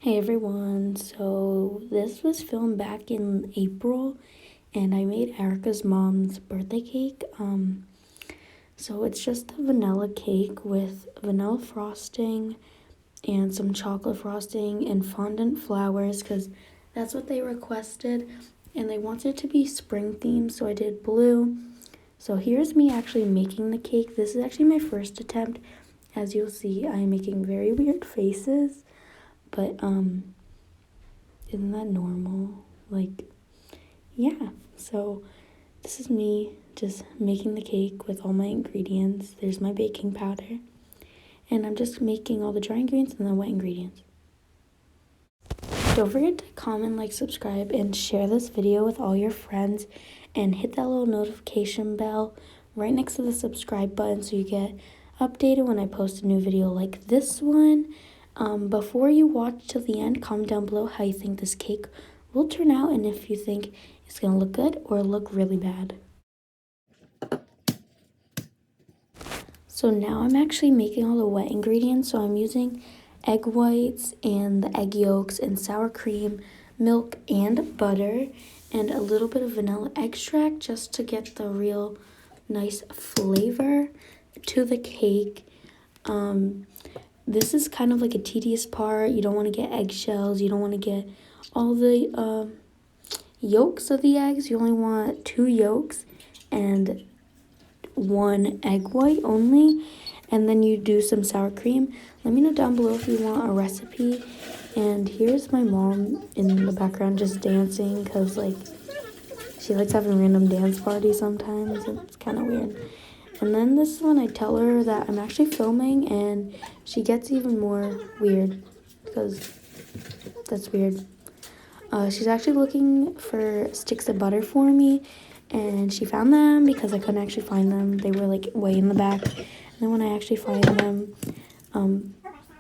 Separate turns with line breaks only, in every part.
Hey everyone, so this was filmed back in April and I made Erica's mom's birthday cake. So it's just a vanilla cake with vanilla frosting and some chocolate frosting and fondant flowers because that's what they requested and they wanted it to be spring themed, so I did blue. So here's me actually making the cake. This is actually my first attempt. As you'll see, I am making very weird faces, but isn't that normal? Like, yeah. So this is me just making the cake with all my ingredients. There's my baking powder. And I'm just making all the dry ingredients and the wet ingredients. Don't forget to comment, like, subscribe, and share this video with all your friends. And hit that little notification bell right next to the subscribe button so you get updated when I post a new video like this one. Before you watch till the end, comment down below how you think this cake will turn out and if you think it's gonna look good or look really bad. So now I'm actually making all the wet ingredients. So I'm using egg whites and the egg yolks and sour cream, milk and butter, and a little bit of vanilla extract just to get the real nice flavor to the cake. This is kind of like a tedious part. You don't want to get eggshells. You don't want to get all the yolks of the eggs. You only want 2 yolks and 1 egg white only. And then you do some sour cream. Let me know down below if you want a recipe. And here's my mom in the background just dancing because, like, she likes having random dance parties sometimes. It's kind of weird. And then this is when I tell her that I'm actually filming and she gets even more weird because that's weird. She's actually looking for sticks of butter for me and she found them because I couldn't actually find them. They were like way in the back. And then when I actually find them,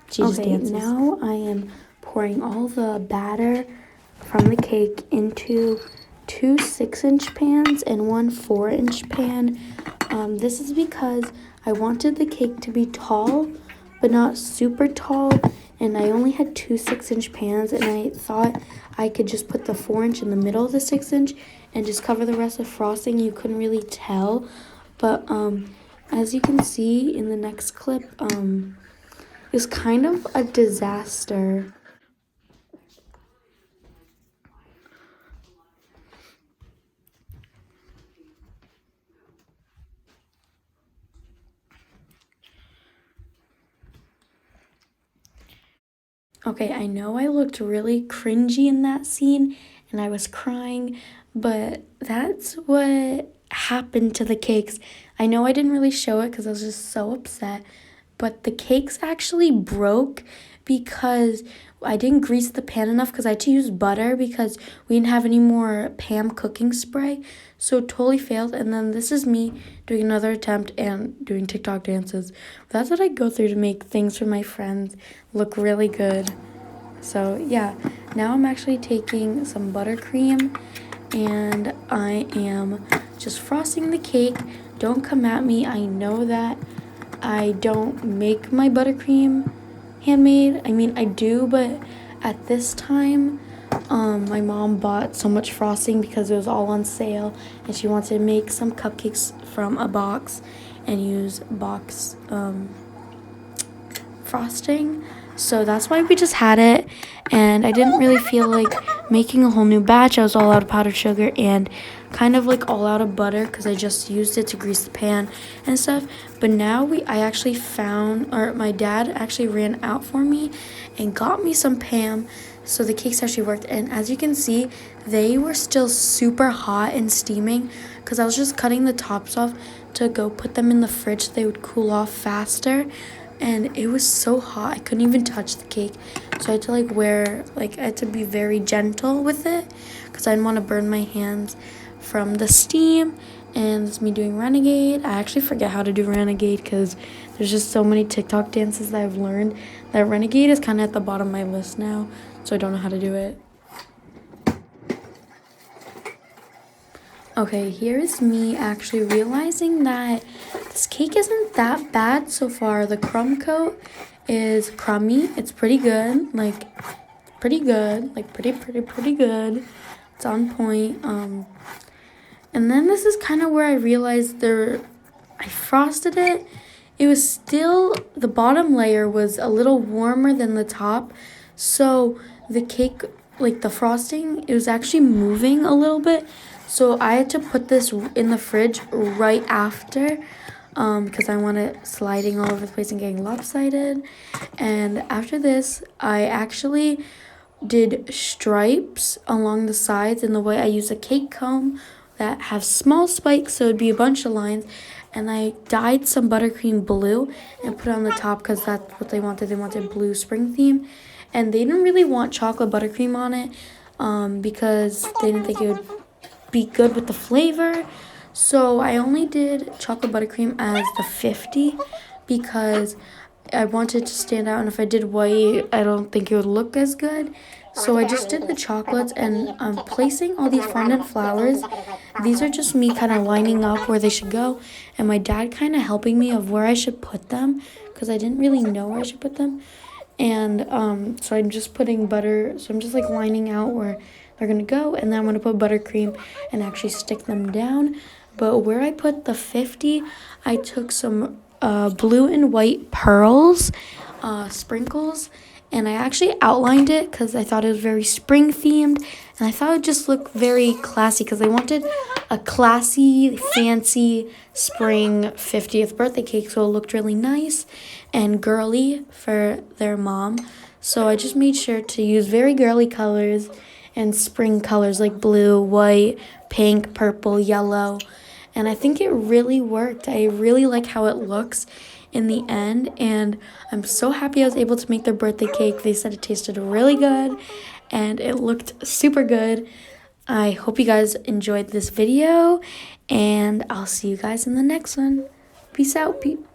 she just dances. Now I am pouring all the batter from the cake into 2 6-inch pans and 1 4-inch pan. This is because I wanted the cake to be tall, but not super tall, and I only had 2 6-inch pans, and I thought I could just put the 4-inch in the middle of the 6-inch and just cover the rest of frosting. You couldn't really tell, but as you can see in the next clip, it's kind of a disaster. Okay, I know I looked really cringy in that scene and I was crying, but that's what happened to the cakes. I know I didn't really show it because I was just so upset, but the cakes actually broke because I didn't grease the pan enough because I had to use butter because we didn't have any more Pam cooking spray. So it totally failed. And then this is me doing another attempt and doing TikTok dances. That's what I go through to make things for my friends look really good. So yeah, now I'm actually taking some buttercream and I am just frosting the cake. Don't come at me. I know that I don't make my buttercream handmade. I mean, I do, but at this time, my mom bought so much frosting because it was all on sale, and she wanted to make some cupcakes from a box and use box frosting. So that's why we just had it, and I didn't really feel like making a whole new batch. I was all out of powdered sugar and kind of like all out of butter because I just used it to grease the pan and stuff. But now I actually found, or my dad actually ran out for me and got me some Pam, so the cakes actually worked. And as you can see, they were still super hot and steaming because I was just cutting the tops off to go put them in the fridge so they would cool off faster. And it was so hot, I couldn't even touch the cake. So I had to I had to be very gentle with it because I didn't want to burn my hands from the steam. And it's me doing Renegade. I actually forget how to do Renegade because there's just so many TikTok dances that I've learned that Renegade is kind of at the bottom of my list now. So I don't know how to do it. Okay, here's me actually realizing that this cake isn't that bad so far. The crumb coat is crummy. It's pretty good. Like, pretty good, like pretty good. It's on point. And then this is kind of where I realized I frosted it. It was still, the bottom layer was a little warmer than the top. So the cake, like the frosting, it was actually moving a little bit. So I had to put this in the fridge right after because I want it sliding all over the place and getting lopsided. And after this, I actually did stripes along the sides in the way I use a cake comb that have small spikes, so it'd be a bunch of lines. And I dyed some buttercream blue and put it on the top because that's what they wanted. They wanted blue spring theme. And they didn't really want chocolate buttercream on it because they didn't think it would be good with the flavor. So I only did chocolate buttercream as the 50 because I wanted to stand out, and if I did white, I don't think it would look as good. So I just did the chocolates, and I'm placing all these fondant flowers. These are just me kind of lining up where they should go, and my dad kind of helping me of where I should put them because I didn't really know where I should put them. And so I'm just putting butter, so I'm just like lining out where they're gonna go, and then I'm gonna put buttercream and actually stick them down. But where I put the 50, I took some blue and white pearls, sprinkles, and I actually outlined it because I thought it was very spring themed, and I thought it would just look very classy because I wanted a classy, fancy spring 50th birthday cake, so it looked really nice and girly for their mom. So I just made sure to use very girly colors and spring colors like blue, white, pink, purple, yellow. And I think it really worked. I really like how it looks in the end, and I'm so happy I was able to make their birthday cake. They said it tasted really good and it looked super good. I hope you guys enjoyed this video, and I'll see you guys in the next one. Peace out, people.